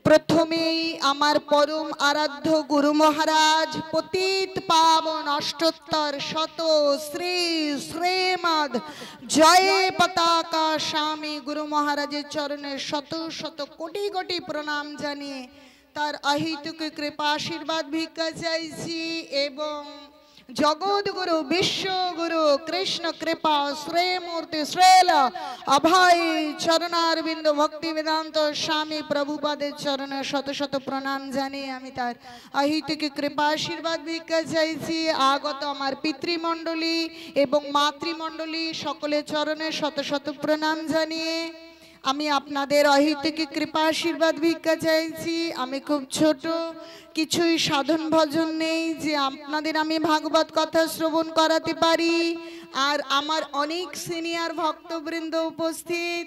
প্রথমেই আমার পরম আরাধ্য গুরু মহারাজ পতিত পাবন অষ্টোত্তর শত শ্রী শ্রীমদ জয় পতাকা স্বামী গুরু মহারাজের চরণে শত শত কোটি কোটি প্রণাম জানিয়ে তার অহেতুক কৃপা আশীর্বাদ ভিক্ষা চাইছি এবং জগৎগুরু বিশ্বগুরু কৃষ্ণ কৃপা শ্রীমূর্তি শ্রেল অভয় চরণারবিন্দ ভক্তি বেদান্ত স্বামী প্রভুপাদের চরণে শত শত প্রণাম জানিয়ে আমি তার অহেতুক কৃপা আশীর্বাদ ভিক্ষা চাইছি। আগত আমার পিতৃমণ্ডলী এবং মাতৃমণ্ডলী সকলের চরণে শত শত প্রণাম জানিয়ে আমি আপনাদের অহেতুক কৃপা আশীর্বাদ ভিক্ষা চাইছি। আমি খুব ছোট, কিছুই সাধন ভজন নেই যে আপনাদের আমি ভাগবত কথা শ্রবণ করাতে পারি। আর আমার অনেক সিনিয়র ভক্তবৃন্দ উপস্থিত,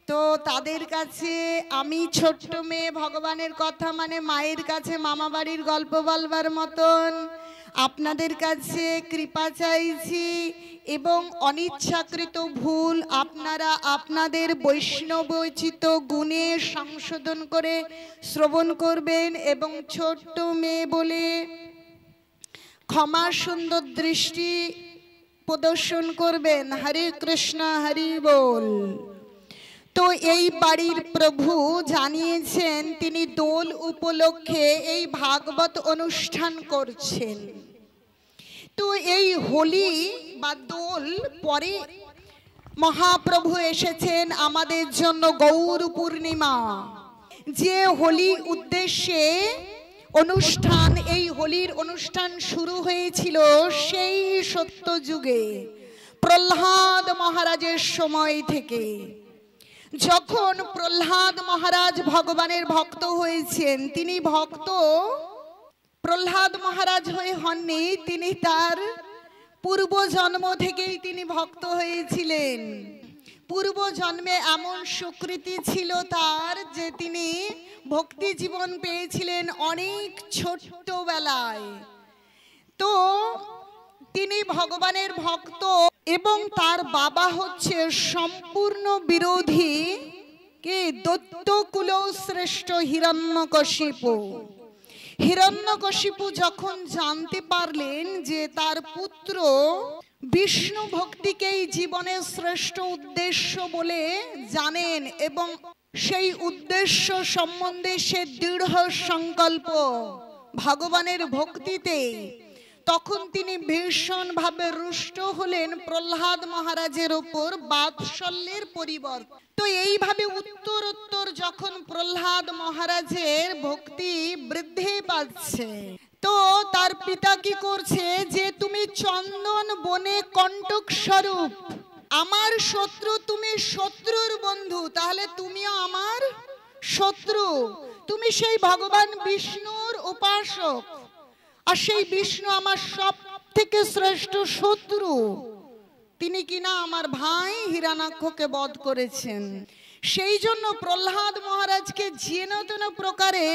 তো তাদের কাছে আমি ছোট্ট মেয়ে, ভগবানের কথা মানে মায়ের কাছে মামা বাড়ির গল্প বলবার মতন আপনাদের কাছে কৃপা চাইছি এবং অনিচ্ছাকৃত ভুল আপনারা আপনাদের বৈষ্ণবোচিত গুণে সংশোধন করে শ্রবণ করবেন এবং ছোট্ট মেয়ে বলে ক্ষমা সুন্দর দৃষ্টি প্রদর্শন করবেন। হরে কৃষ্ণ, হরি বল। তো এই বাড়ির প্রভু জানিয়েছেন তিনি দোল উপলক্ষে এই ভাগবত অনুষ্ঠান করছেন। তো এই হোলি বা দোল পরে মহাপ্রভু এসেছেন আমাদের জন্য গৌর পূর্ণিমা, যে হোলি উদ্দেশ্যে অনুষ্ঠান, এই হোলির অনুষ্ঠান শুরু হয়েছিল সেই সত্য যুগে প্রহ্লাদ মহারাজের সময় থেকে। যখন প্রহ্লাদ মহারাজ ভগবানের ভক্ত হয়েছেন, তিনি ভক্ত প্রহ্লাদ মহারাজ হয়ে হননি, তিনি তার পূর্ব জন্ম থেকেই তিনি ভক্ত হয়েছিলেন। পূর্ব জন্মে এমন সুকৃতি ছিল তার যে তিনি ভক্তি জীবন পেয়েছিলেন অনেক ছোট্টবেলায়। তো তিনি ভগবানের ভক্ত এবং তার বাবা হচ্ছে সম্পূর্ণ বিরোধী কে দৈত্যকুল শ্রেষ্ঠ হিরণ্যকশিপু। হিরণ্যকশিপু যখন জানতে পারলেন যে তার পুত্র বিষ্ণু ভক্তিকেই জীবনের শ্রেষ্ঠ উদ্দেশ্য বলে জানেন এবং সেই উদ্দেশ্য সম্বন্ধে সে দৃঢ় সংকল্প ভগবানের ভক্তিতে, তখন তিনি ভীষণভাবে রুষ্ট হলেন প্রহ্লাদ মহারাজের ওপর বাৎসল্যের পরিবর্তে। তো এইভাবে উত্তরোত্তর যখন প্রহ্লাদ মহারাজের ভক্তি বৃদ্ধি পাচ্ছে, তো তার পিতা কি করছে যে তুমি চন্দন বনে কণ্টক স্বরূপ, আমার শত্রু তুমি শত্রুর বন্ধু, তাহলে তুমিও আমার শত্রু। তুমি সেই ভগবান বিষ্ণুর উপাসক, আর সেই বিষ্ণু আমার সব থেকে শ্রেষ্ঠ শত্রু। তিনি কিনা আমার ভাই হিরণ্যাক্ষকে বধ করেছেন। সেই জন্য প্রহ্লাদ মহারাজকে যেন তেন প্রকারে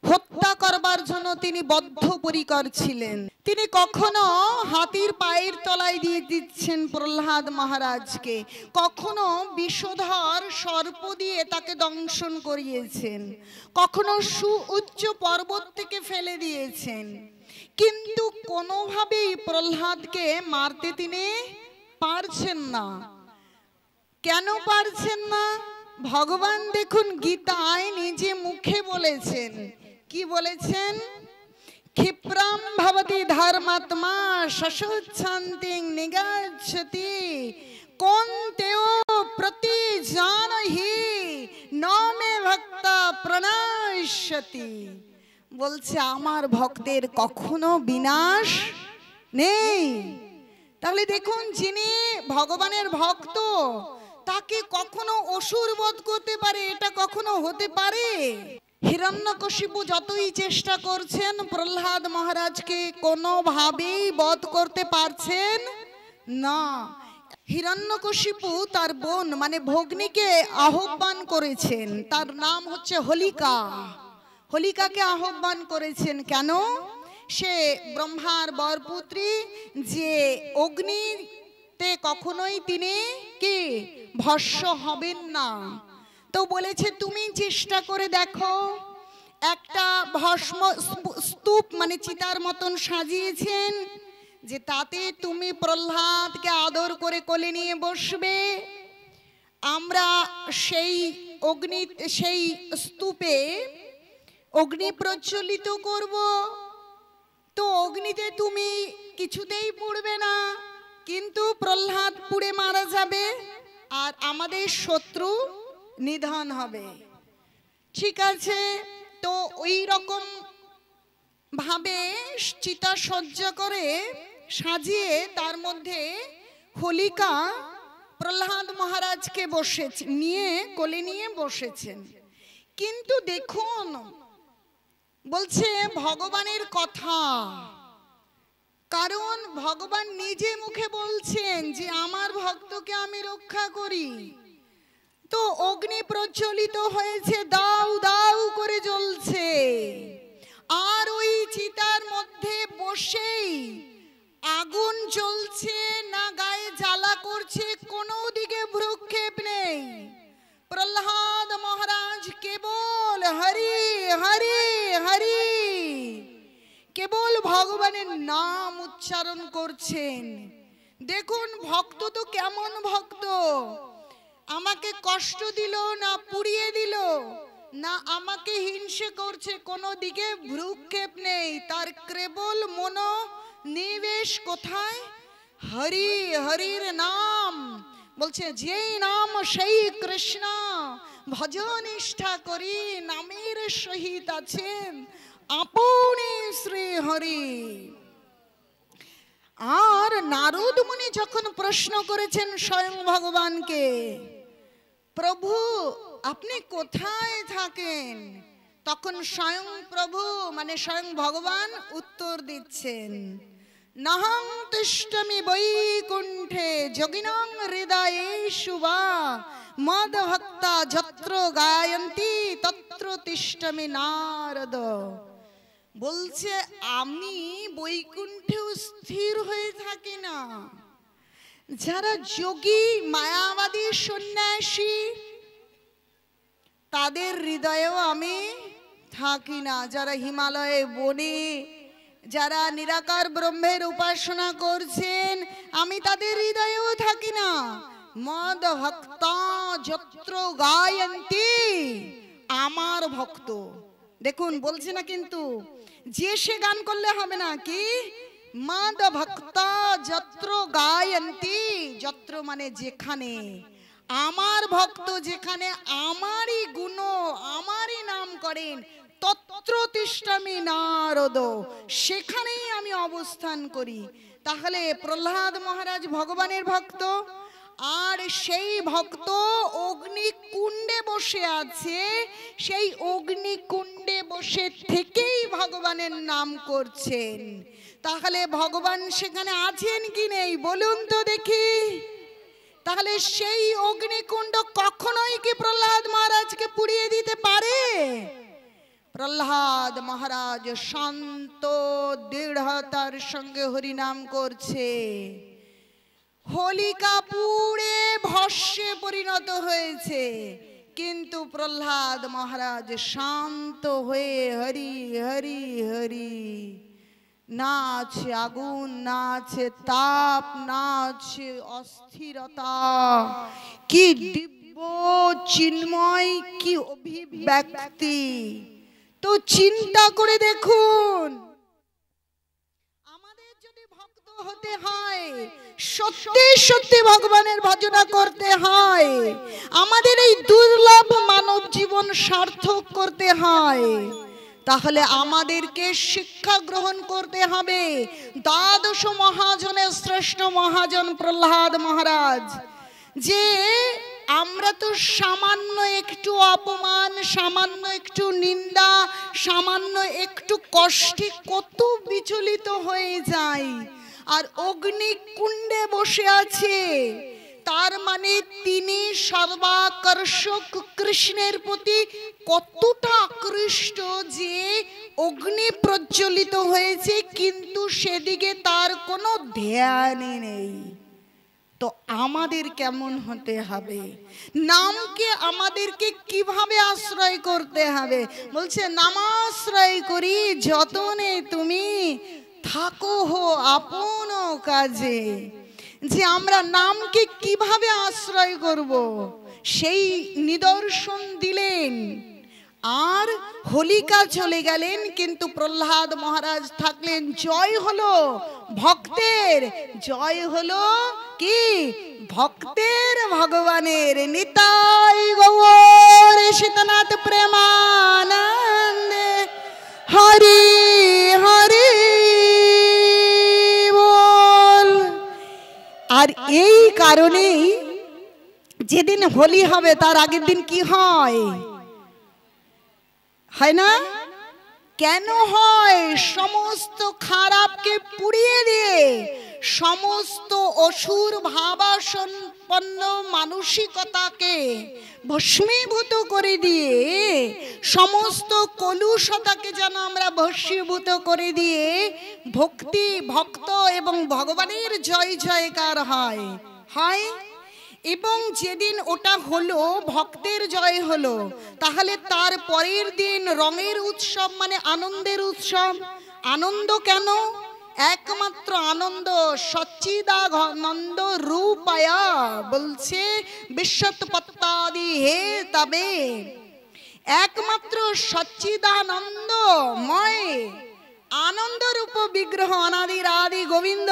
হত্যা করবার জন্য তিনি বদ্ধপরিকর ছিলেন। তিনি কখনো হাতির পায়ের তলায় দিয়ে দিচ্ছেন প্রহ্লাদ মহারাজকে, কখনো বিষধর সর্প দিয়ে তাকে দংশন করিয়েছেন, কখনো সুউচ্চ পর্বত থেকে ফেলে দিয়েছেন, কিন্তু কোনোভাবেই প্রহ্লাদকে মারতে তিনি পারছেন না। কেন পারছেন না? ভগবান দেখুন গীতায় নিজে মুখে বলেছেন। কি বলেছেন? ক্ষিপ্রাম ভবতি ধর্মাত্মা শশুচ্ছন্তিং নিগচ্ছতি কোন্তেও প্রতি জানহি নমে ভক্তা প্রণশ্যতি। বলছে আমার ভক্তের কখনো বিনাশ নেই। তাহলে দেখুন, যিনি ভগবানের ভক্ত তাকে কখনো অসুর বধ করতে পারে, এটা কখনো হতে পারে? হিরণ্যকশিপু যতই চেষ্টা করছেন প্রহ্লাদ মহারাজকে কোনোভাবেই বধ করতে পারছেন না। হিরণ্যকশিপু তার বোন মানে ভগ্নীকে আহ্বান করেছেন, তার নাম হচ্ছে হোলিকা। হোলিকাকে আহ্বান করেছেন কেন? সে ব্রহ্মার বরপুত্রী, যে অগ্নিতে কখনোই তিনি কি ভস্ম হবেন না। তো বলেছে তুমি চেষ্টা করে দেখো, একটা ভস্ম স্তূপ মানে চিতার মতন সাজিয়েছেন, যে তাতে তুমি প্রহ্লাদকে আদর করে কোলে নিয়ে বসবে। আমরা সেই সেই স্তূপে অগ্নি প্রজ্বলিত করব। তো অগ্নিতে তুমি কিছুতেই পুড়বে না, কিন্তু প্রহ্লাদ পুড়ে মারা যাবে আর আমাদের শত্রু নিধন হবে। ঠিক আছে, তো ওই রকম ভাবে চিতা সজ্জা করে সাজিয়ে তার মধ্যে হোলিকা প্রহ্লাদ মহারাজকে নিয়ে কোলে নিয়ে বসেছেন। কিন্তু দেখুন, বলছে ভগবানের কথা, কারণ ভগবান নিজে মুখে বলছেন যে আমার ভক্তকে আমি রক্ষা করি। তো অগ্নি প্রজ্বলিত হয়েছে, দাউ দাউ করে জ্বলছে, আর ওই চিতার মধ্যে বসেই আগুন জ্বলছে, না গায়ে জ্বালা করছে, কোনো দিকে ভ্রুক্ষেপ নেই। প্রহ্লাদ মহারাজ কেবল হরি হরি হরি, কেবল ভগবানের নাম উচ্চারণ করছেন। দেখুন ভক্ত তো কেমন ভক্ত, আমাকে কষ্ট দিল না পুড়িয়ে দিল, না আমাকে হিংসে করছে, কোনো দিকে ভ্রুক্ষেপ নেই। তার কেবল মনোনিবেশ কোথায়? হরি হরির নাম। বলছে যেই নাম সেই কৃষ্ণ, ভজন নিষ্ঠা করি নামের সহিত আছেন আপনি শ্রী হরি। আর নারদ মুনি যখন প্রশ্ন করেছেন স্বয়ং ভগবানকে, প্রভু আপনি কোথায় থাকেন, তখন স্বয়ং প্রভু মানে স্বয়ং ভগবান উত্তর দিচ্ছেন, নাহং তিষ্ঠমি বৈকুণ্ঠে যোগিনাং হৃদয়েষু বা মদ ভক্তা যত্র গায়ন্তি তত্র তিষ্ঠমি নারদ। বলছে আমি বৈকুণ্ঠেও স্থির হয়ে থাকি না, যারা যোগী মায়াবাদী সন্ন্যাসী তাদের হৃদয়েও আমি থাকি না। যারা হিমালয়ে বনে যারা নিরাকার ব্রহ্মের উপাসনা করছেন আমি তাদের হৃদয়েও থাকি না। মদ ভক্তা যত্র গায়ন্তি, আমার ভক্ত। দেখুন বলছে না কিন্তু যে সে গান করলে হবে না, কি মদ ভক্তা যত্র গায়ন্তি, যত্র মানে যেখানে, আমার ভক্ত যেখানে আমারই গুণ আমারই নাম করেন, তত্র তিষ্ঠামি নারদ, সেখানেই আমি অবস্থান করি। তাহলে প্রহ্লাদ মহারাজ ভগবানের ভক্ত, আর সেই ভক্ত অগ্নিকুণ্ডে বসে আছে, সেই অগ্নিকুণ্ডে বসে থেকেই ভগবানের নাম করছেন। তাহলে ভগবান সেখানে আছেন কি নেই বলুন তো দেখি। তাহলে সেই অগ্নিকুণ্ড কখনোই কি প্রহ্লাদ মহারাজকে পুড়িয়ে দিতে পারে? প্রহ্লাদ মহারাজ শান্ত দৃঢ়তার সঙ্গে হরিনাম করছে। হোলিকা পুড়ে ভস্মে পরিণত হয়েছে, কিন্তু প্রহ্লাদ মহারাজ শান্ত হয়ে হরি হরি হরি, না আছে আগুন, না আছে তাপ, না আছে অস্থিরতা। কি দিব্য চিন্ময়, কি অভিব্যক্তি! তো চিন্তা করে দেখুন, আমাদের যদি ভক্ত হতে হয়, সত্যি সত্যি ভগবানের ভজনা করতে হয়, আমাদের এই দুর্লভ মানব জীবন সার্থক করতে হয়, তাহলে আমাদেরকে শিক্ষা গ্রহণ করতে হবে দ্বাদশ মহাজনের শ্রেষ্ঠ মহাজন প্রহ্লাদ মহারাজ। যে আমরা তো সামান্য একটু অপমান, সামান্য একটু নিন্দা, সামান্য একটু কষ্টে কত বিচলিত হয়ে যাই, আর অগ্নিকুণ্ডে বসে আছে, তার মানে তিনি সর্বাকর্ষক কৃষ্ণের প্রতি কতটা আকৃষ্ট যে অগ্নি প্রজ্বলিত হয়েছে, কিন্তু সেদিকে তার কোনো ধ্যানই নেই। তো আমাদের কেমন হতে হবে, নামকে আমাদেরকে কিভাবে আশ্রয় করতে হবে? বলছে নামাশ্রয় করি যতনে তুমি থাকো হো আপন কাজে। যে আমরা নামকে কিভাবে আশ্রয় করব সেই নিদর্শন দিলেন। আর হোলিকা চলে গেলেন, কিন্তু প্রহ্লাদ মহারাজ থাকলেন। জয় হলো ভক্তের, জয় হলো কি ভক্তের ভগবানের। নিতাই গৌর সীতানাথ প্রেমানন্দে হরি হরি বল। আর এই কারণেই যেদিন হোলি হবে তার আগের দিন কি হয়, হয় না? কেন হয়? সমস্ত খারাপকে পুড়িয়ে দিয়ে, সমস্ত অসুর ভাবাসম্পন্ন মানসিকতাকে ভস্মীভূত করে দিয়ে, সমস্ত কলুষতাকে যেন আমরা ভস্মীভূত করে দিয়ে ভক্তি, ভক্ত এবং ভগবানের জয় জয়কার হয়। হয় এবং যেদিন ওটা হলো ভক্তের জয় হলো, তাহলে তার পরের দিন রঙের উৎসব, মানে আনন্দের উৎসব। আনন্দ কেন? একমাত্র আনন্দ সচ্চিদানন্দ রূপায়া, বলছে বিশ্বৎপত্তাদি হে তবে, একমাত্র সচ্চিদানন্দময় আনন্দরূপ বিগ্রহ অনাদির আদি গোবিন্দ।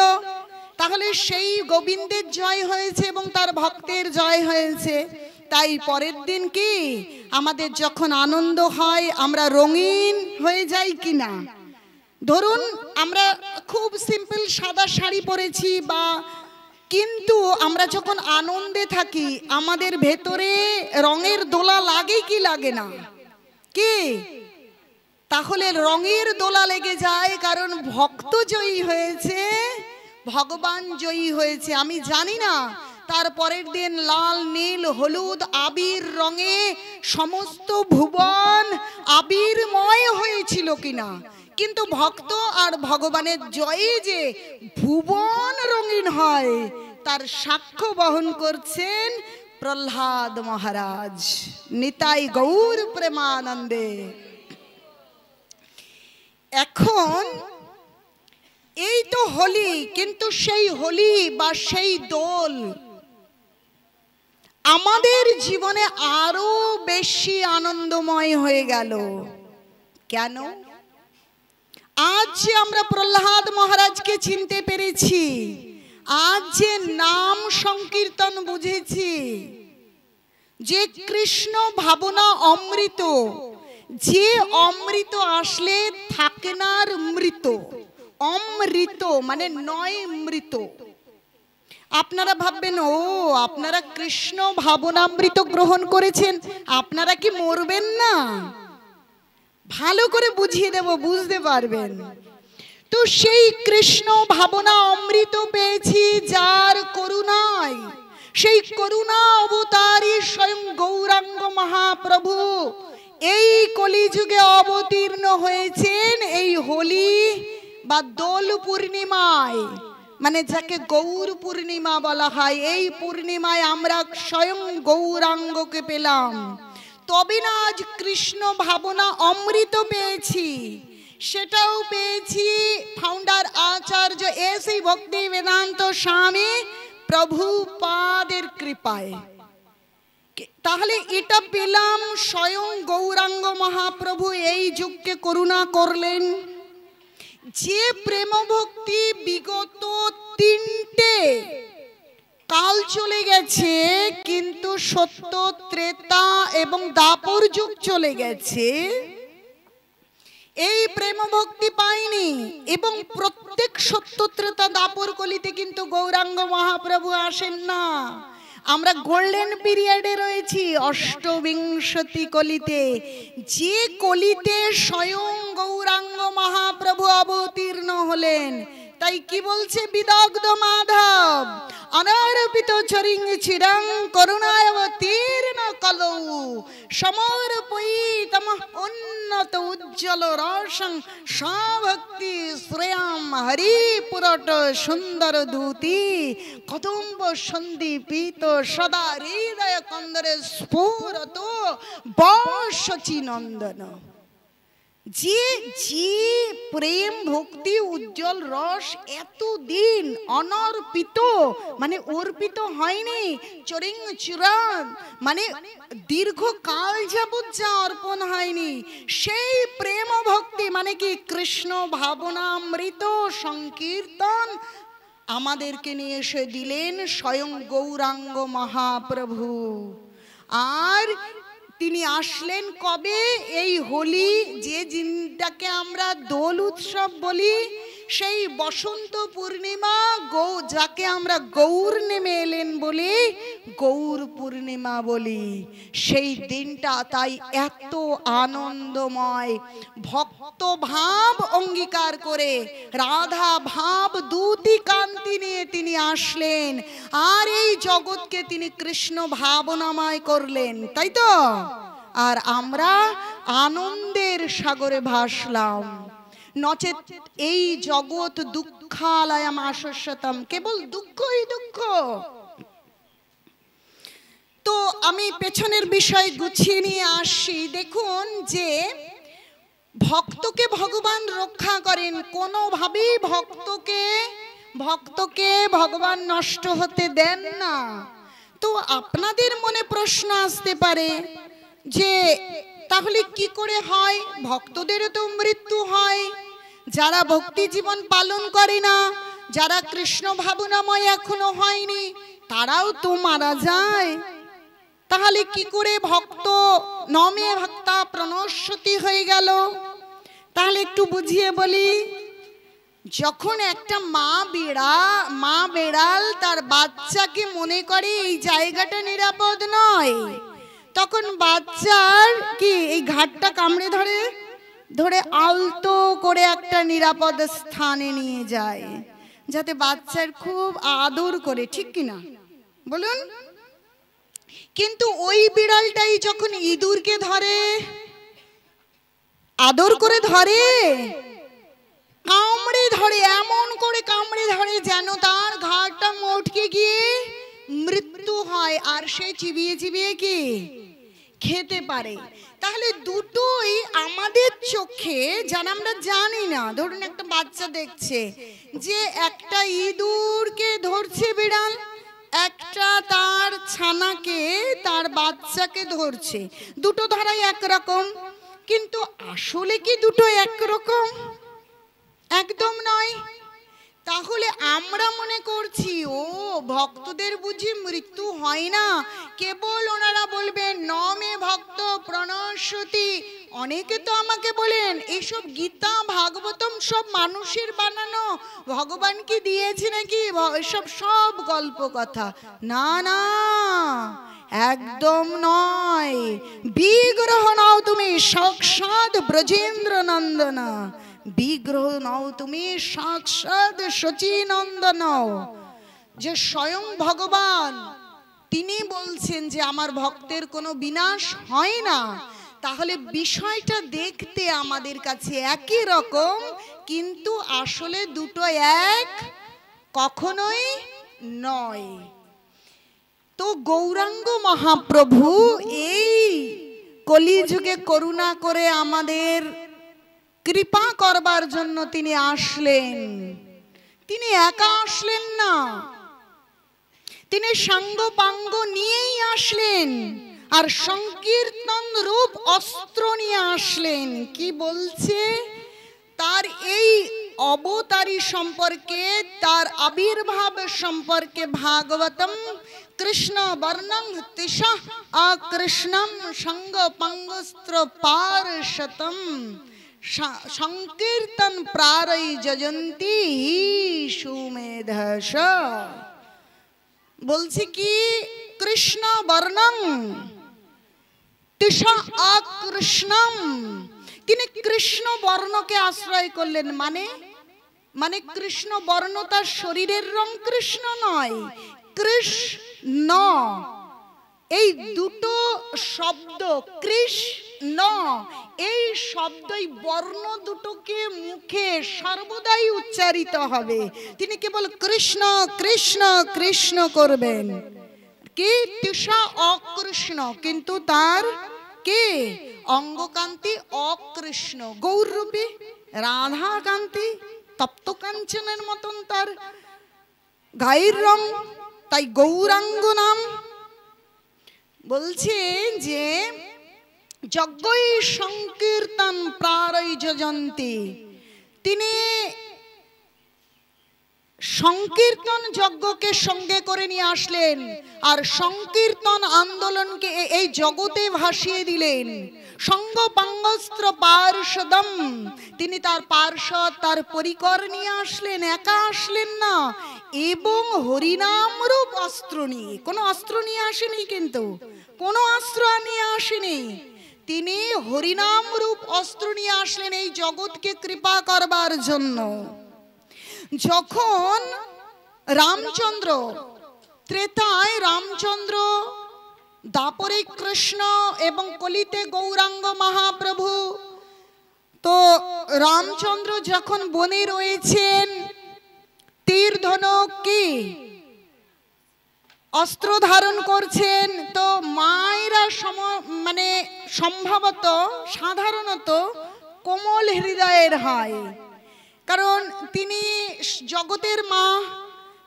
তাহলে সেই গোবিন্দের জয় হয়েছে এবং তার ভক্তের জয় হয়েছে। তাই পরের দিন কি আমাদের যখন আনন্দ হয় আমরা রঙিন হয়ে যাই কিনা? ধরুন আমরা খুব সিম্পল সাদা শাড়ি পরেছি, বা কিন্তু আমরা যখন আনন্দে থাকি আমাদের ভেতরে রঙের দোলা লাগে কি লাগে না? কি? তাহলে রঙের দোলা লেগে যায়, কারণ ভক্ত জয়ী হয়েছে, ভগবান জয়ী হয়েছে। আমি জানি না তার পরের দিন লাল, নীল, হলুদ আবির রঙে সমস্ত ভুবন আবিরময় হয়েছিল কিনা, কিন্তু ভক্ত আর ভগবানের জয়ে যে ভুবন রঙিন হয় তার সাক্ষ্য বহন করছেন প্রহ্লাদ মহারাজ। নিতাই গৌর প্রেমানন্দে। এখন এই তো হোলি, কিন্তু সেই হোলি বা সেই দোল আমাদের জীবনে আরো বেশি আনন্দময় হয়ে গেল। কেন? আজ যে আমরা প্রহ্লাদ মহারাজকে চিনতে পেরেছি, আজ যে নাম সংকীর্তন বুঝেছি, যে কৃষ্ণ ভাবনা অমৃত, যে অমৃত আসলে থাকে না আর মৃত। অমৃত মানে নয় মৃত। আপনারা ভাববেন ও আপনারা কৃষ্ণ ভাবনামৃত গ্রহণ করেছেন, আপনারা কি মরবেন না? ভালো করে বুঝিয়ে দেব, বুঝতে পারবেন। তো সেই কৃষ্ণ ভাবনা অমৃত পেয়েছি যার করুণায়, সেই করুণা অবতারী স্বয়ং গৌরাঙ্গ মহাপ্রভু এই কলিযুগে অবতীর্ণ হয়েছেন এই হোলি বা দোল পূর্ণিমায়, মানে যাকে গৌর পূর্ণিমা বলা হয়। এই পূর্ণিমায় আমরা স্বয়ং গৌরাঙ্গকে পেলাম, তবে না আজ কৃষ্ণ ভাবনা অমৃত পেয়েছি। সেটাও পেয়েছি ফাউন্ডার আচার্য এসি ভক্তি বেদান্ত স্বামী প্রভুপাদের কৃপায়। তাহলে এটা পেলাম স্বয়ং গৌরাঙ্গ মহাপ্রভু এই যুগকে করুণা করলেন। যে প্রেম ভক্তি বিগত 3টে কাল চলে গেছে, কিন্তু সত্য, ত্রেতা এবং দাপর যুগ চলে গেছে, এই প্রেম ভক্তি পাইনি। এবং প্রত্যেক সত্য, ত্রেতা, দাপর কলিতে কিন্তু গৌরাঙ্গ মহাপ্রভু আসেন না। আমরা গোল্ডেন পিরিয়ডে রয়েছি, অষ্টবিংশতি কলিতে, যে কলিতে স্বয়ং গৌরাঙ্গ মহাপ্রভু অবতীর্ণ হলেন। তাই কি বলছে বিদগ্ধ মাধব, অনারপিত চরিং চিরং করুণায়বতীর্ণ কলৌ সমর্পয়িতম উন্নত উজ্জ্বল রসং স্বভক্তি শ্রেয়াম হরিপুরট সুন্দর দূতি কদম্ব সন্দীপিত সদা হৃদয় কন্দরে স্ফুরত বর্ষচি নন্দন। যে যে প্রেম ভক্তি উজ্জ্বল রস এতদিন অনর্পিত মানে অর্পিত হয়নি, চরিং চিরান মানে দীর্ঘকাল যাবৎ যা অর্পণ হয়নি, সেই প্রেম ভক্তি মানে কি কৃষ্ণ ভাবনামৃত সংকীর্তন আমাদেরকে নিয়ে এসে দিলেন স্বয়ং গৌরাঙ্গ মহাপ্রভু। আর তিনি আসলেন কবে? এই হোলি যে দিনটাকে আমরা দোল উৎসব বলি, সেই বসন্ত পূর্ণিমা যাকে আমরা গৌর নেমে এলেন বলি, গৌর পূর্ণিমা বলি, সেই দিনটা তাই এত আনন্দময়। ভক্ত ভাব অঙ্গীকার করে রাধা ভাব দুটি কান্তি নিয়ে তিনি আসলেন, আর এই জগৎকে তিনি কৃষ্ণ ভাবনাময় করলেন, তাই তো? আর আমরা আনন্দের সাগরে ভাসলাম। নচেত এই জগৎ দুঃখালয়ম আশস্যতম, কেবল দুঃখই দুঃখ। তো আমি পেছনের বিষয় গুছিয়ে নিয়ে আসি। দেখুন যে ভক্তকে ভগবান রক্ষা করেন, কোনোভাবেই ভক্তকে ভগবান নষ্ট হতে দেন না। তো আপনাদের মনে প্রশ্ন আসতে পারে যে তাহলে কি করে হয়? ভক্তদেরও তো মৃত্যু হয়, যারা ভক্তি জীবন পালন করে না, যারা কৃষ্ণ ভাবনাময় এখনো হয়নি, তারাও তো মারা যায়। তাহলে কি করে ভক্ত নমে ভক্তা প্রণশ্যতি হয়ে গেল? তাহলে একটু বুঝিয়ে বলি। যখন একটা মা বেড়াল তার বাচ্চাকে মনে করে এই জায়গাটা নিরাপদ নয়, তখন বাচ্চার কি এই ঘাটটা কামড়ে ধরে আলতো করে একটা নিরাপদ স্থানে নিয়ে যায়, যাতে বাচ্চার খুব আদর করে, ঠিক কিনা বলুন? কিন্তু ওই বিড়ালটাই যখন ইঁদুরকে ধরে, আদর করে ধরে, কামড়ে ধরে, এমন করে কামড়ে ধরে যেন তার ঘাড়টা মটকে গিয়ে মৃত্যু হয়, আর সে চিবিয়ে চিবিয়ে কি খেতে পারে। তাহলে দুটোই আমাদের চোখে, যারা আমরা জানি না, ধরুন একটা বাচ্চা দেখছে যে একটা ইঁদুরকে ধরছে বিড়াল, একটা তার ছানাকে, তার বাচ্চাকে ধরছে, দুটো ধরাই একরকম, কিন্তু আসলে কি দুটো একরকম? একদম নয়। তাহলে আমরা মনে করছি ও ভক্তদের বুঝি মৃত্যু হয় না, কেবল ওনারা বলবেন নমে ভক্ত প্রণশ্যতি। অনেকে তো আমাকে বলেন এসব গীতা ভাগবতম সব মানুষের বানানো, ভগবান কি দিয়েছে নাকি, এসব সব গল্প কথা। না না, একদম নয়। বিগ্রহ নাও তুমি সাক্ষাৎ ব্রজেন্দ্র নন্দনা, বিগ্রহ নাও তুমি সাক্ষাৎ শচীনন্দন। যে স্বয়ং ভগবান তিনি বলছেন যে আমার ভক্তের কোনো বিনাশ হয় না, তাহলে বিষয়টা দেখতে আমাদের কাছে একই রকম, কিন্তু আসলে দুটো এক কখনোই নয়। তো গৌরাঙ্গ মহাপ্রভু এই কলিযুগে করুণা করে আমাদের কৃপা করবার জন্য তিনি আসলেন। তিনি একা আসলেন না, তিনি সাঙ্গ পাঙ্গ নিয়েই আসলেন, আর সংকীর্তন রূপ অস্ত্র নিয়ে আসলেন। কি বলছে? তার এই অবতারী সম্পর্কে, তার আবির্ভাব সম্পর্কে ভাগবতম কৃষ্ণ বর্ণং তিশা আকৃষ্ণম সঙ্গ পাঙ্গস্ত্র পারশতম সংকীর্তন প্রারৈ যজন্তি সুমেধস। বলছি কি কৃষ্ণ বর্ণং তিশা আকৃষ্ণম, তিনি কৃষ্ণ বর্ণকে আশ্রয় করলেন। মানে কৃষ্ণ বর্ণ তার শরীরের রং কৃষ্ণ নয়, কৃষ্ণ, এই দুটো শব্দ কৃষ্ণ, এই শব্দই বর্ণ দুটোকে মুখে সর্বদাই উচ্চারিত হবে। তিনি কেবল কৃষ্ণ কৃষ্ণ কৃষ্ণ করবেন, কি তৃষা অকৃষ্ণ, কিন্তু তার কে অঙ্গকান্তি অকৃষ্ণ, গৌররূপী রাধা কান্তি তপ্ত কাঞ্চনের মতন তার গায়ের রং, তাই গৌরাঙ্গ নাম। বলছে যে যজ্ঞই সংকীর্তন প্রারয় যজন্তি, তিনি সংকীর্তন যজ্ঞকে সঙ্গে করে নিয়ে আসলেন আর সংকীর্তন আন্দোলনকে এই জগতে ভাসিয়ে দিলেন। সঙ্গ পাঙ্গস্ত্র পার্ষদম, তিনি তার পার্ষদ তার পরিকর নিয়ে আসলেন, একা আসলেন না, এবং হরিনাম রূপ অস্ত্র নিয়ে, কোনো অস্ত্র নিয়ে আসেনি, কিন্তু কোনো অস্ত্র নিয়ে আসেনি, তিনি হরিনাম রূপ অস্ত্র নিয়ে আসলেন এই জগৎকে কৃপা করবার জন্য। যখন রামচন্দ্র, ত্রেতায় রামচন্দ্র, দাপরে কৃষ্ণ এবং কলিতে গৌরাঙ্গ মহাপ্রভু, তো রামচন্দ্র যখন বনে রয়েছেন, তীর ধনুক কি অস্ত্র ধারণ করছেন, তো মায়েরা মানে সম্ভবত সাধারণত কোমল হৃদয়ের হয়, কারণ তিনি জগতের মা,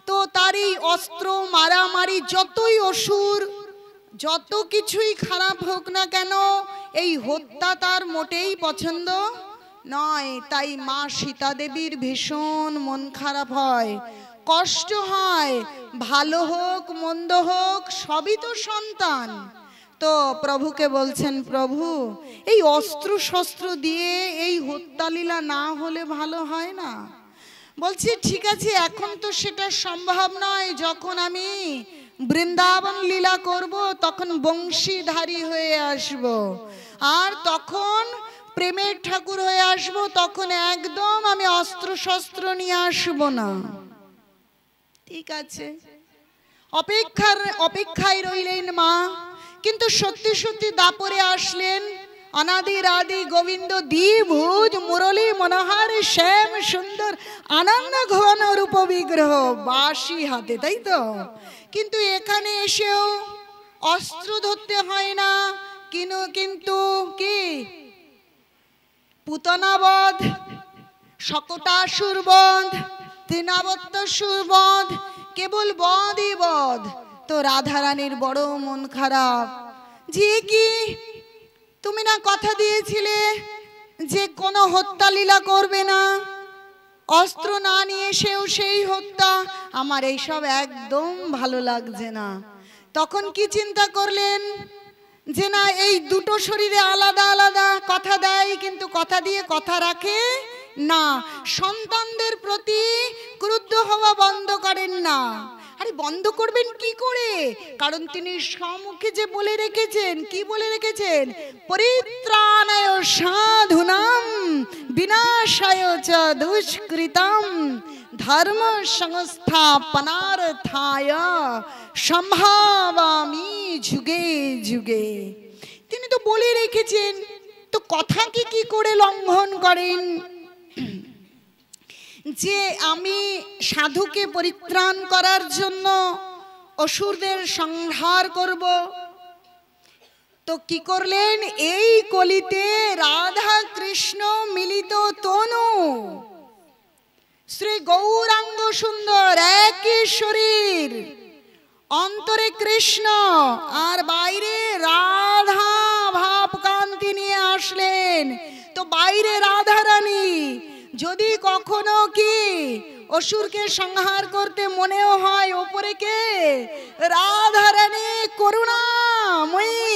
তো তার এই অস্ত্র মারামারি যতই অসুর যত কিছুই খারাপ হোক না কেন, এই হত্যা তার মোটেই পছন্দ নয়। তাই মা সীতা দেবীর ভীষণ মন খারাপ হয়, কষ্ট হয়, ভালো হোক মন্দ হোক সবই তো সন্তান। তো প্রভুকে বলছেন, প্রভু এই অস্ত্র শস্ত্র দিয়ে এই হত্যা লীলা না হলে ভালো হয় না। বলছি ঠিক আছে, এখন তো সেটা সম্ভব নয়, যখন আমি বৃন্দাবন লীলা করব তখন বংশীধারী হয়ে আসব, আর তখন প্রেমের ঠাকুর হয়ে আসব, তখন একদম আমি অস্ত্র শস্ত্র নিয়ে আসব না। ঠিক আছে, অপেক্ষায় রইলেন মা। কিন্তু সত্যি সত্যি দাপরে আসলেন অনাদির আদি গোবিন্দ, দ্বিভুজ মুরলী মনোহর শ্যাম সুন্দর আনন্দ ঘন রূপ বিগ্রহ, বাঁশি হাতে, তাই তো। কিন্তু এখানে এসেও অস্ত্র ধরতে হয় না, কিন্তু কি পুতনাবধ, শকটাসুরবধ, তৃণাবত্তসুরবধ, কেবল বধই বধ। তো রাধারানীর বড় মন খারাপ, যে কি তুমি না কথা দিয়েছিলে যে কোনো হত্যা লীলা করবে না, অস্ত্র না নিয়ে এসেও সেই হত্যা, আমার এইসব একদম ভালো লাগছে না। তখন কি চিন্তা করলেন যে না, এই দুটো শরীরে আলাদা আলাদা, কথা দেয় কিন্তু কথা দিয়ে কথা রাখে না, সন্তানদের প্রতি ক্রুদ্ধ হওয়া বন্ধ করেন না। আরে বন্ধ করবেন কি করে, কারণ তিনি সম্মুখে যে বলে রেখেছেন, কি বলে রেখেছেন, পরিত্রাণায় সাধুনাম বিনাশায় চ দুষ্কৃতাম ধর্ম সংস্থাপনার্থায় সম্ভাবামি যুগে যুগে। তিনি তো বলে রেখেছেন, তো কথাকে কি করে লঙ্ঘন করেন, যে আমি সাধুকে পরিত্রাণ করার জন্য অসুরদের সংহার করব। তো কি করলেন, এই কলিতে রাধা কৃষ্ণ মিলিত তনু, শ্রী গৌরাঙ্গ সুন্দর একই শরীর, অন্তরে কৃষ্ণ আর বাইরে রাধা ভাব কান্তি নিয়ে আসলেন। তো বাইরে রাধা রানী, যদি কখনো কি অসুরকে সংহার করতে মনেও হয়, ওপরে কে রাধা রানী করুণাময়ী।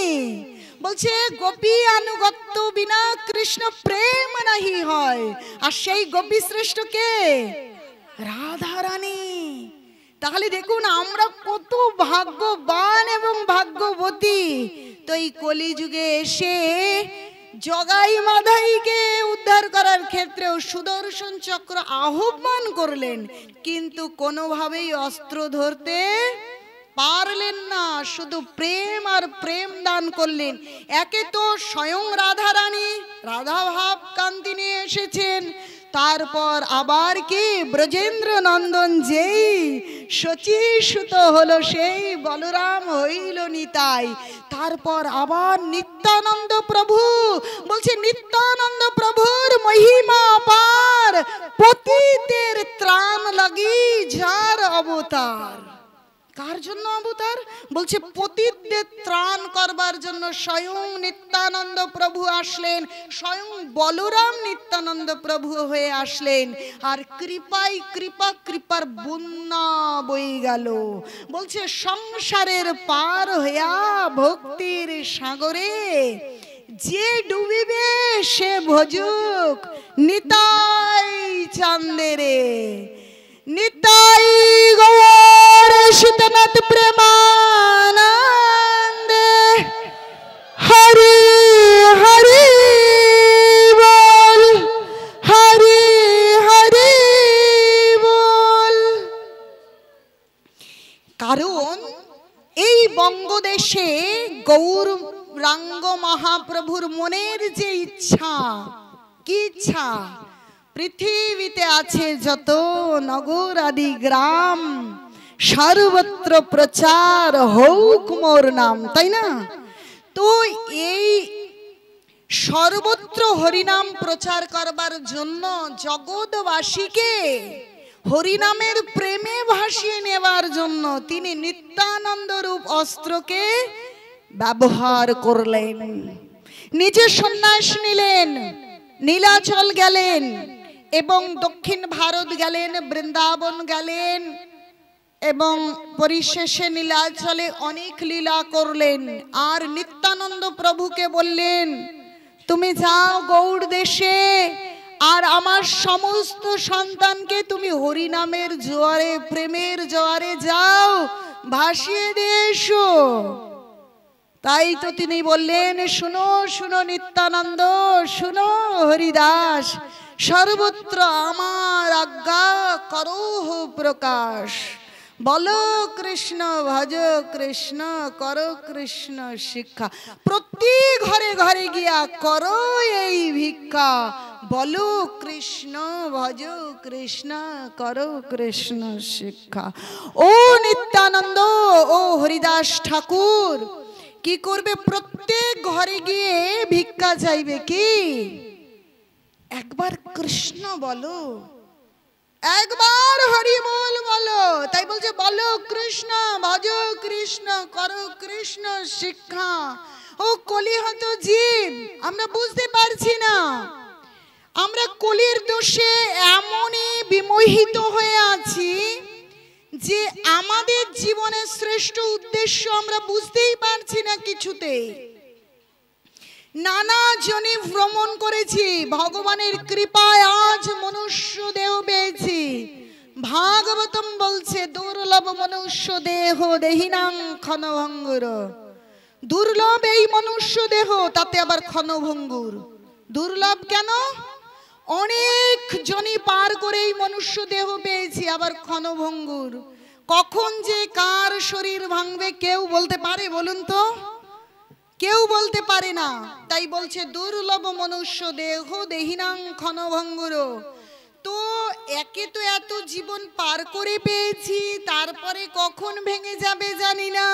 বলছে গোপী আনুগত্য বিনা কৃষ্ণ প্রেম নাহি হয়, আর সেই গোপী শ্রেষ্ঠ কে, রাধা রানী। তাহলে দেখুন আমরা কত ভাগ্যবান এবং ভাগ্যবতী। তো এই কলিযুগে এসে জগাই মাধাইকে উদ্ধার করার ক্ষেত্রেও সুদর্শন চক্র আহ্বান করলেন, কিন্তু কোনোভাবেই অস্ত্র ধরতে পারলেন না, শুধু প্রেম আর প্রেম দান করলেন। একে তো স্বয়ং রাধারানী রাধা ভাব কান্তি নিয়ে এসেছেন, তারপর আবার কি ব্রজেন্দ্র নন্দন যেই শচীসুত হলো সেই বলরাম হইল নিতাই। তারপর আবার নিত্যানন্দ প্রভু, বলছে নিত্যানন্দ প্রভুর মহিমা পার, পতিতের ত্রাণ লাগি যার অবতার। কার জন্য অবতার? বলছে পতিতদের ত্রাণ করবার জন্য স্বয়ং নিত্যানন্দ প্রভু আসলেন, স্বয়ং বলরাম নিত্যানন্দ প্রভু হয়ে আসলেন। আর কৃপায় কৃপা, কৃপার বন্যা বই গেল। বলছে সংসারের পার হইয়া ভক্তির সাগরে যে ডুবিবে সে ভজুক নিতাই চান্দেরে। নিতাই গৌর শীতনাথ প্রেমানন্দে, হরি হরি বল, হরি হরি বল। কারণ এই বঙ্গদেশে গৌরাঙ্গ মহাপ্রভুর মনের যে ইচ্ছা, কি ইচ্ছা? পৃথিবীতে আছে যত নগর আদি গ্রাম, সর্বত্র প্রচার হোক মোর নাম, তাই না? তো এই সর্বত্র হরিনাম প্রচার করবার জন্য জগৎবাসীকে হরিনামের প্রেমে ভাসিয়ে নেবার জন্য তিনি নিত্যানন্দ রূপ অস্ত্রকে ব্যবহার করলেন। নিজে সন্ন্যাস নিলেন, নীলাচল গেলেন এবং দক্ষিণ ভারত গেলেন, বৃন্দাবন গেলেন এবং পরিশেষে নীলাচলে অনেক লীলা করলেন। আর নিত্যানন্দ প্রভুকে বললেন, তুমি যাও গৌড় দেশে, আর আমার সমস্ত সন্তানকে তুমি হরিনামের জোয়ারে, প্রেমের জোয়ারে যাও, ভাসিয়ে দিয়ে এসো। তাই তো তিনি বললেন, শুনো শুনো নিত্যানন্দ, শুনো হরিদাস, সর্বত্র আমার আজ্ঞা করো প্রকাশ। বলো কৃষ্ণ, ভজ কৃষ্ণ, করো কৃষ্ণ শিক্ষা। প্রতি ঘরে ঘরে গিয়া করো এই ভিক্ষা। বলো কৃষ্ণ, ভজ কৃষ্ণ, করো কৃষ্ণ শিক্ষা। ও নিত্যানন্দ, ও হরিদাস ঠাকুর কি করবে? প্রত্যেক ঘরে গিয়ে ভিক্ষা চাইবে। কি? একবার কৃষ্ণ বলো, একবার হরি বল বলো। তাই বলছে বলো কৃষ্ণ, ভজ কৃষ্ণ, করো কৃষ্ণ শিক্ষা। ও কলিহত জীব, আমরা বুঝতে পারছি না, আমরা কলির দোষে এমনই বিমোহিত হয়ে আছি যে আমাদের জীবনের শ্রেষ্ঠ উদ্দেশ্য আমরা বুঝতেই পারছি না কিছুতে। নানা জনে ভ্রমণ করেছি, ভগবানের কৃপায় আজ মনুষ্য দেহ পেয়েছি। ভাগবতম বলছে দুর্লভ মনুষ্য দেহ দেহিনাং ক্ষণভঙ্গুর। দুর্লভ এই মনুষ্য দেহ, তাতে আবার ক্ষণভঙ্গুর। দুর্লভ কেন? অনেক জনি পার করে এই মনুষ্য দেহ পেয়েছি, আবার ক্ষণভঙ্গুর। কখন যে কার শরীর ভাঙবে কেউ বলতে পারে? বলুন তো, কেউ বলতে পারে না। তাই বলছে দুর্লভ মনুষ্য দেহ দেহিনাং ক্ষণভঙ্গুর। তো একে তো এত জীবন পার করে পেয়েছি, তারপরে কখন ভেঙে যাবে জানি না।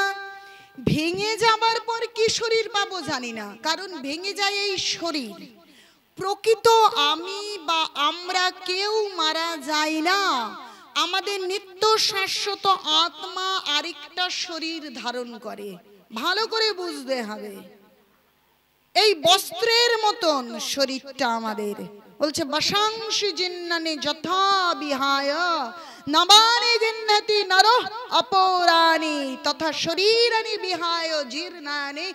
ভেঙে যাবার পর কি শরীর পাবো জানি না, কারণ ভেঙে যায় এই শরীর। প্রকৃত আমি বা আমরা কেউ মারা যায় না, আমাদের নিত্য শাশ্বত আত্মা আরেকটা শরীর ধারণ করে। ভালো করে বুঝতে হবে, এই বস্ত্রের মতন শরীরটা আমাদের। বলছে বশাংশি জিন্নানি যথা বিহায় নবানি জিন্নতি নরঃ অপরানি তথা শরীরানি বিহায় জীর্ণানি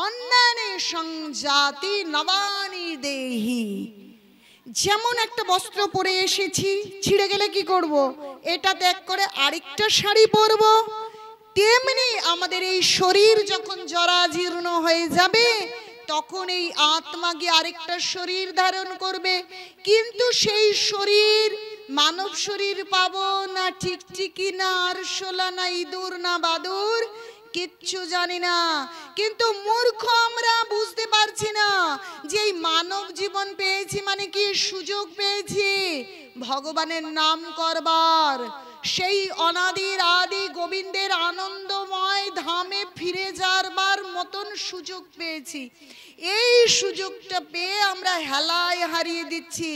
অন্নানি সংজাতি নবানি দেহি। যেমন একটা বস্ত্র পরে এসেছি, ছিঁড়ে গেলে কি করব? এটা ত্যাগ করে আরেকটা শাড়ি পরবো। তেমনি আমাদের এই শরীর যখন জরাজীর্ণ হয়ে যাবে, তখন এই আত্মা গিয়ে আরেকটা শরীর ধারণ করবে। কিন্তু সেই শরীর মানব শরীর পাবো না টিকটিকি না আরশোলা না ইঁদুর না বাদুর কিচ্ছু জানি না, কিন্তু মূর্খ আমরা বুঝতে পারছি না যে এই মানব জীবন পেয়েছি মানে কি সুযোগ পেয়েছি ভগবানের নাম করবার, সেই অনাদির আদি গোবিন্দের আনন্দময় ধামে ফিরে যাবার মতন সুযোগ পেয়েছি। এই সুযোগটা পেয়ে আমরা হেলায় হারিয়ে দিচ্ছি।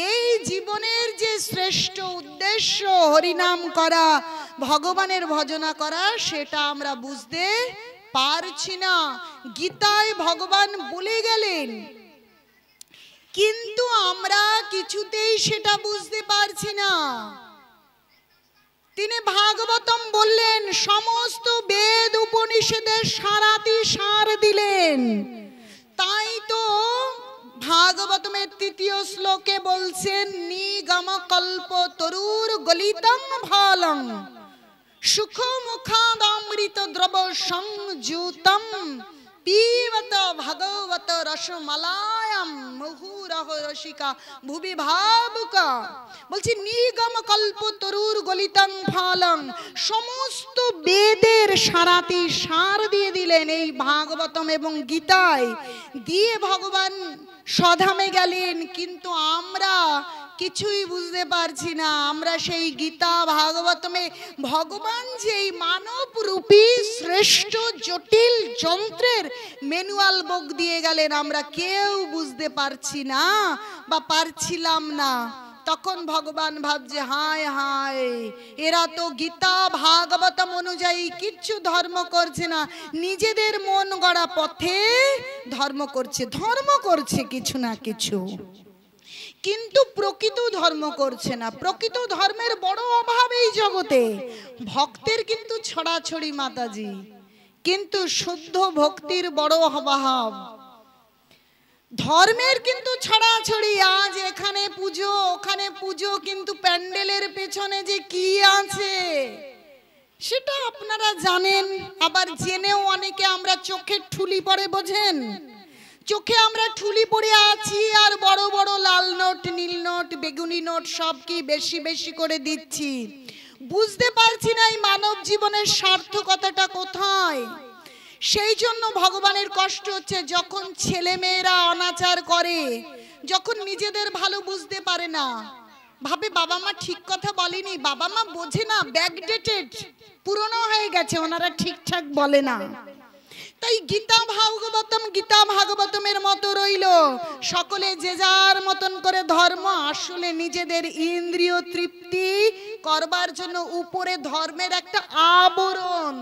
এই জীবনের যে শ্রেষ্ঠ উদ্দেশ্য হরিনাম করা, ভগবানের ভজনা করা, সেটা আমরা বুঝতে পারছি না। গীতায় ভগবান বলে গেলেন, কিন্তু আমরা কিছুতেই সেটা বুঝতে পারছি না। তিনি ভাগবতম বললেন, সমস্ত বেদ উপনিষদের সারাতি সার দিলেন। তাই তো ভাগবতমের ৩য় শ্লোকে বলছেন, নিগম কল্প তরুর গলিতং ফলং সুখ মুখাদমৃত দ্রব সংযুতম পিবত ভগবত রসমালায়াম মুহুরহ রসিকা ভুবি ভাবুকা। বলছি নিগম কল্প তরুর গলিতং ফলং, সমস্ত বেদের সারাতি সার দিয়ে দিলেন এই ভাগবতম এবং গীতায়, দিয়ে ভগবান স্বধামে গেলেন। কিন্তু আমরা কিছুই বুঝতে পারছি না। আমরা সেই গীতা ভাগবতমে ভগবান যে এই মানব রূপী শ্রেষ্ঠ জটিল যন্ত্রের ম্যানুয়াল বুক দিয়ে গেলেন, আমরা কেউ বুঝতে পারছি না বা পারছিলাম না। তখন ভগবান ভাবছে, হায় হায়, এরা তো গীতা ভাগবতম অনুযায়ী কিচ্ছু ধর্ম করছে না, নিজেদের মন গড়া পথে ধর্ম করছে। ধর্ম করছে কিছু না কিছু, কিন্তু প্রকৃত ধর্ম করছে না। প্রকৃত ধর্মের বড় অভাব এই জগতে। ভক্তের কিন্তু ছড়াছড়ি মাতাজি, কিন্তু শুদ্ধ ভক্তির বড় অভাব। ধর্মের কিন্তু ছড়াছড়ি, আজ এখানে পুজো ওখানে পুজো, কিন্তু প্যান্ডেলের পেছনে যে কি আছে সেটা আপনারা জানেন। আবার জেনেও অনেকে আমরা চোখে ঠুলি পরে, বোঝেন, চোখে আমরা ঠুলি পরে আছি আর বড় বড় লাল নোট নীল নোট বেগুনি নোট সব কি বেশি বেশি করে দিচ্ছি। বুঝতে পারছি না এই মানব জীবনের সার্থকতাটা কোথায়। সেই জন্য ভগবানের কষ্ট হচ্ছে, যখন ছেলে মেয়েরা অনাচার করে, যখন নিজেদের ভালো বুঝতে পারে না, ভাবে বাবা মা ঠিক কথা বলেনি, বাবা মা বোঝে না, ব্যাকডেটেড, পুরনো হয়ে গেছে, ওনারা ঠিকঠাক বলে না। তাই গীতা ভাগবতমের মতো রইল, সকলে যে যার মতন করে ধর্ম, আসলে নিজেদের ইন্দ্রিয় তৃপ্তি করবার জন্য উপরে ধর্মের একটা আবরণ,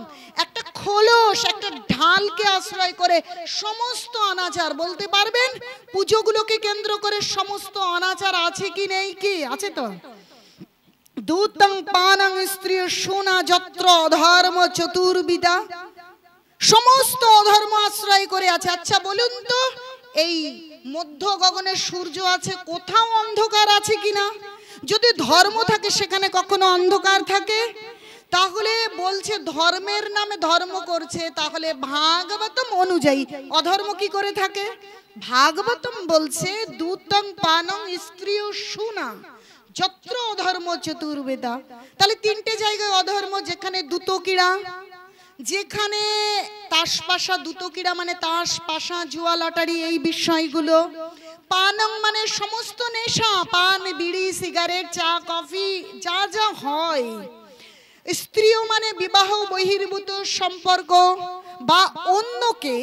একটা খোলস, একটা ঢালকে আশ্রয় করে সমস্ত অনাচার। বলতে পারবেন পুজোগুলোকে কেন্দ্র করে সমস্ত অনাচার আছে কি নেই? কি আছে? তো দূতং পানং স্ত্রী সোনা যত্র অধর্ম চতুর্বিদা, সমস্ত অধর্ম আশ্রয় করে আছে। আচ্ছা বলুন তো, এই মধ্য গগনে সূর্য আছে, কোথাও অন্ধকার আছে কিনা? যদি ধর্ম থাকে সেখানে কখনো অন্ধকার থাকে? তাহলে বলছে ধর্মের নামে ধর্ম করছে, তাহলে ভাগবতম অনুযায়ী অধর্ম কি করে থাকে? ভাগবতম বলছে দূতং পানং স্ত্রী সোনা যত্র অধর্ম চতুর্বেদা। তাহলে 3টে জায়গায় অধর্ম, যেখানে দুতকিড়া, যেখানে তাসপাশা, দুতকিড়া মানে তাস পাশা জুয়া লটারি এই বিষয়গুলো। পানং মানে সমস্ত নেশা, পান বিড়ি সিগারেট চা কফি যা যা হয়। স্ত্রীও মানে বিবাহ বহির্ভূত সম্পর্ক বা অন্যকে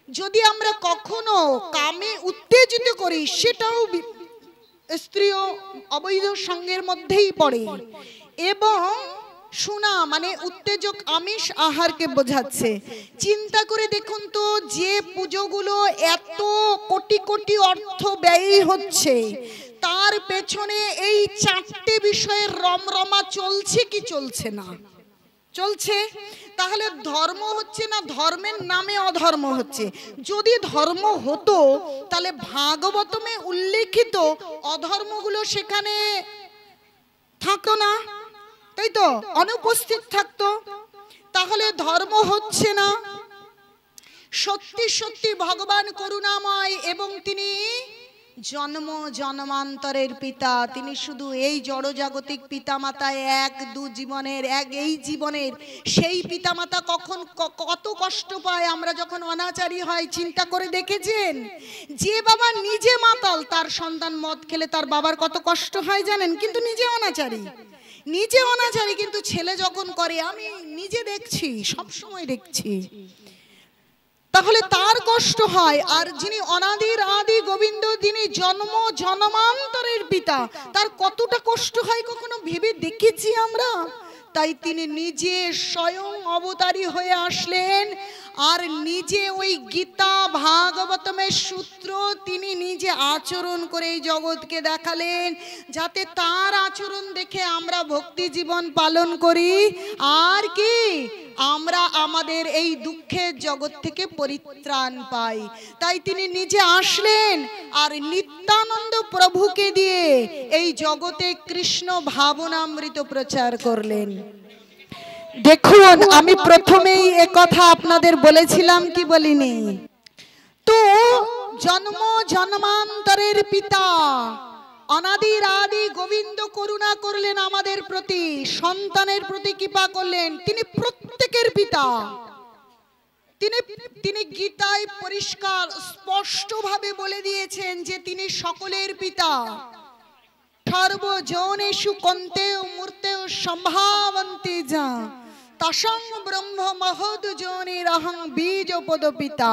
যদি আমরা কখনো কামে উত্তেজিত করি, সেটাও স্ত্রীও অবৈধ সঙ্গের মধ্যেই পড়ে। এবং সোনা মানে উত্তেজক আমিষ আহারকে বোঝাচ্ছে। চিন্তা করে দেখুন তো, যে পুজোগুলো এত কোটি কোটি অর্থ ব্যয় হচ্ছে, তার পেছনে এই 4টে বিষয়ের রমরমা চলছে কি চলছে না? চলছে। তাহলে ধর্ম হচ্ছে না, ধর্মের নামে অধর্ম হচ্ছে। যদি ধর্ম হতো তাহলে ভাগবতমে উল্লেখিত অধর্মগুলো সেখানে থাকতো না, তাই তো, অনুপস্থিত থাকতো। তাহলে ধর্ম হচ্ছে না। সত্যি সত্যি ভগবান করুণাময় এবং তিনি জন্ম জন্মান্তরের পিতা। তিনি শুধু এই জড়জাগতিক পিতামাতা এক দু জীবনের এই জীবনের, সেই পিতামাতা কখন কত কষ্ট পায় আমরা যখন অনাচারী হয় চিন্তা করে দেখেছেন? যে বাবা নিজে মাতাল, তার সন্তান মদ খেলে তার বাবার কত কষ্ট হয় জানেন? কিন্তু নিজে অনাচারী, কিন্তু ছেলে যখন করে, আমি নিজে দেখছি, সব সময় দেখছি, তাহলে তার কষ্ট হয়। আর যিনি অনাদির আদি গোবিন্দ, যিনি জন্ম জন্মান্তরের পিতা, তার কতটা কষ্ট হয় কখনো ভেবে দেখেছি আমরা? তাই তিনি নিজে স্বয়ং অবতারী হয়ে আসলেন, আর নিজে ওই গীতা ভাগবতমের সূত্র তিনি নিজে আচরণ করে এই জগৎকে দেখালেন, যাতে তার আচরণ দেখে আমরা ভক্তি জীবন পালন করি, আর কি আমরা আমাদের এই দুঃখের জগৎ থেকে পরিত্রাণ পাই। তাই তিনি নিজে আসলেন আর নিত্যানন্দ প্রভুকে দিয়ে এই জগতে কৃষ্ণ ভাবনামৃত প্রচার করলেন। দেখুন, আমি প্রথমেই একথা আপনাদের বলেছিলাম কি বলিনি? তো জন্ম জন্মান্তরের পিতা অনাদির আদি গোবিন্দ করুণা করলেন আমাদের প্রতি, সন্তানের প্রতি কৃপা করলেন। তিনি প্রত্যেকের পিতা। তিনি গীতায় পরিষ্কার স্পষ্টভাবে বলে দিয়েছেন যে তিনি সকলের পিতা। সর্বজনেষু কন্তেও মূর্তেও সম্ভাবন্তি যা তসং ব্রহ্ম মহোদ যোনিরহং বীজপদ পিতা।